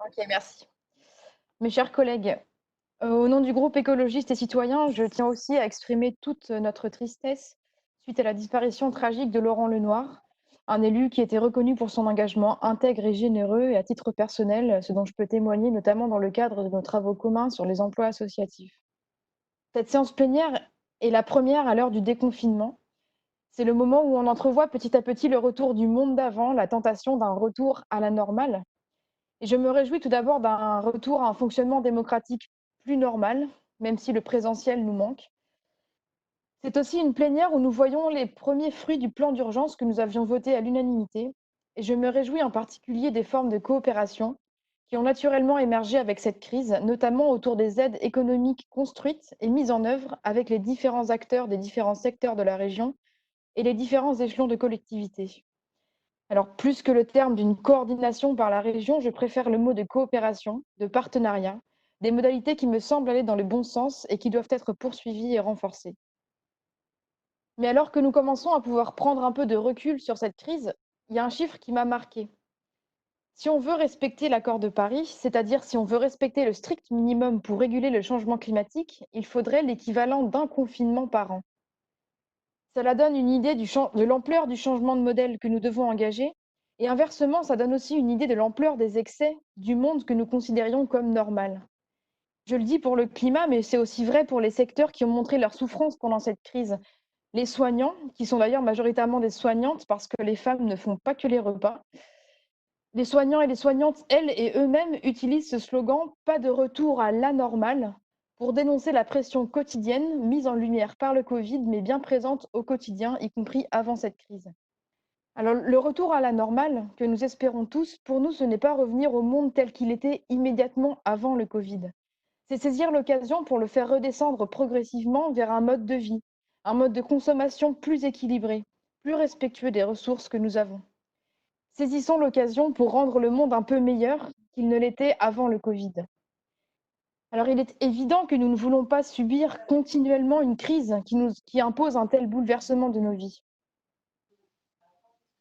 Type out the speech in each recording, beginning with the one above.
OK, merci. Mes chers collègues, au nom du groupe écologiste et citoyen, je tiens aussi à exprimer toute notre tristesse suite à la disparition tragique de Laurent Lenoir, un élu qui était reconnu pour son engagement intègre et généreux et à titre personnel, ce dont je peux témoigner notamment dans le cadre de nos travaux communs sur les emplois associatifs. Cette séance plénière est la première à l'heure du déconfinement. C'est le moment où on entrevoit petit à petit le retour du monde d'avant, la tentation d'un retour à la normale. Et je me réjouis tout d'abord d'un retour à un fonctionnement démocratique plus normal, même si le présentiel nous manque. C'est aussi une plénière où nous voyons les premiers fruits du plan d'urgence que nous avions voté à l'unanimité. Et je me réjouis en particulier des formes de coopération qui ont naturellement émergé avec cette crise, notamment autour des aides économiques construites et mises en œuvre avec les différents acteurs des différents secteurs de la région et les différents échelons de collectivité. Alors, plus que le terme d'une coordination par la région, je préfère le mot de coopération, de partenariat, des modalités qui me semblent aller dans le bon sens et qui doivent être poursuivies et renforcées. Mais alors que nous commençons à pouvoir prendre un peu de recul sur cette crise, il y a un chiffre qui m'a marqué. Si on veut respecter l'accord de Paris, c'est-à-dire si on veut respecter le strict minimum pour réguler le changement climatique, il faudrait l'équivalent d'un confinement par an. Cela donne une idée de l'ampleur du changement de modèle que nous devons engager. Et inversement, ça donne aussi une idée de l'ampleur des excès du monde que nous considérions comme normal. Je le dis pour le climat, mais c'est aussi vrai pour les secteurs qui ont montré leur souffrance pendant cette crise. Les soignants, qui sont d'ailleurs majoritairement des soignantes parce que les femmes ne font pas que les repas. Les soignants et les soignantes, elles et eux-mêmes, utilisent ce slogan "Pas de retour à la normale" pour dénoncer la pression quotidienne mise en lumière par le Covid, mais bien présente au quotidien, y compris avant cette crise. Alors, le retour à la normale que nous espérons tous, pour nous, ce n'est pas revenir au monde tel qu'il était immédiatement avant le Covid. C'est saisir l'occasion pour le faire redescendre progressivement vers un mode de vie, un mode de consommation plus équilibré, plus respectueux des ressources que nous avons. Saisissons l'occasion pour rendre le monde un peu meilleur qu'il ne l'était avant le Covid. Alors, il est évident que nous ne voulons pas subir continuellement une crise qui impose un tel bouleversement de nos vies.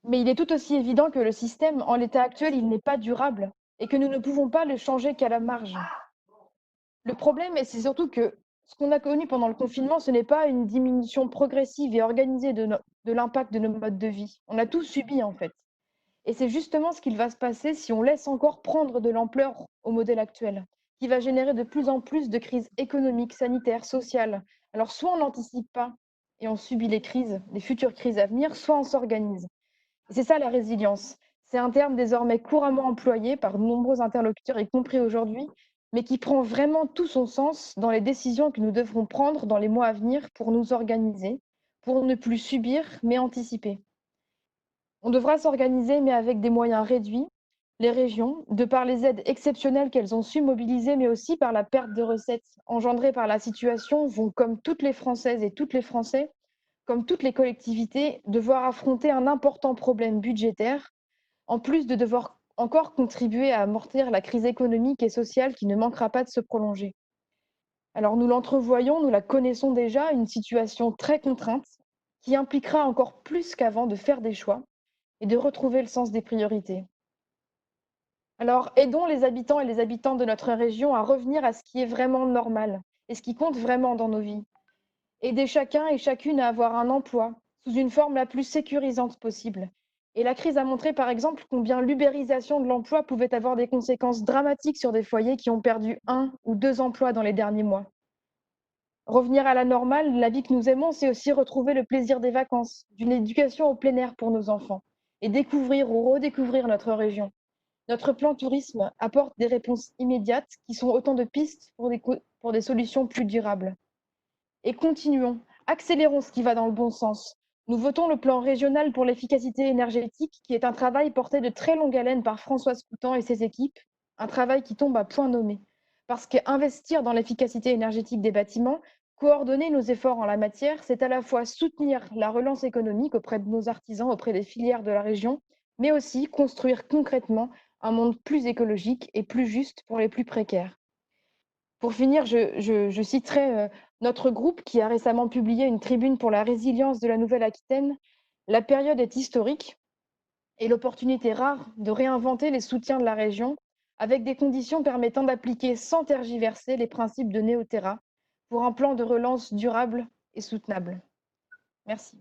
Mais il est tout aussi évident que le système, en l'état actuel, il n'est pas durable et que nous ne pouvons pas le changer qu'à la marge. Le problème, et c'est surtout que ce qu'on a connu pendant le confinement, ce n'est pas une diminution progressive et organisée de l'impact de nos modes de vie. On a tout subi, en fait. Et c'est justement ce qu'il va se passer si on laisse encore prendre de l'ampleur au modèle actuel, qui va générer de plus en plus de crises économiques, sanitaires, sociales. Alors, soit on n'anticipe pas et on subit les crises, les futures crises à venir, soit on s'organise. Et c'est ça la résilience. C'est un terme désormais couramment employé par de nombreux interlocuteurs, y compris aujourd'hui, mais qui prend vraiment tout son sens dans les décisions que nous devrons prendre dans les mois à venir pour nous organiser, pour ne plus subir, mais anticiper. On devra s'organiser, mais avec des moyens réduits. Les régions, de par les aides exceptionnelles qu'elles ont su mobiliser, mais aussi par la perte de recettes engendrée par la situation, vont, comme toutes les Françaises et tous les Français, comme toutes les collectivités, devoir affronter un important problème budgétaire, en plus de devoir encore contribuer à amortir la crise économique et sociale qui ne manquera pas de se prolonger. Alors nous l'entrevoyons, nous la connaissons déjà, une situation très contrainte qui impliquera encore plus qu'avant de faire des choix et de retrouver le sens des priorités. Alors aidons les habitants et les habitantes de notre région à revenir à ce qui est vraiment normal et ce qui compte vraiment dans nos vies. Aider chacun et chacune à avoir un emploi sous une forme la plus sécurisante possible. Et la crise a montré par exemple combien l'ubérisation de l'emploi pouvait avoir des conséquences dramatiques sur des foyers qui ont perdu un ou deux emplois dans les derniers mois. Revenir à la normale, la vie que nous aimons, c'est aussi retrouver le plaisir des vacances, d'une éducation au plein air pour nos enfants, et découvrir ou redécouvrir notre région. Notre plan tourisme apporte des réponses immédiates qui sont autant de pistes pour des solutions plus durables. Et continuons, accélérons ce qui va dans le bon sens. Nous votons le plan régional pour l'efficacité énergétique, qui est un travail porté de très longue haleine par Françoise Coutan et ses équipes, un travail qui tombe à point nommé. Parce qu'investir dans l'efficacité énergétique des bâtiments, coordonner nos efforts en la matière, c'est à la fois soutenir la relance économique auprès de nos artisans, auprès des filières de la région, mais aussi construire concrètement un monde plus écologique et plus juste pour les plus précaires. Pour finir, je citerai notre groupe qui a récemment publié une tribune pour la résilience de la Nouvelle-Aquitaine. La période est historique et l'opportunité rare de réinventer les soutiens de la région avec des conditions permettant d'appliquer sans tergiverser les principes de Néoterra pour un plan de relance durable et soutenable. Merci.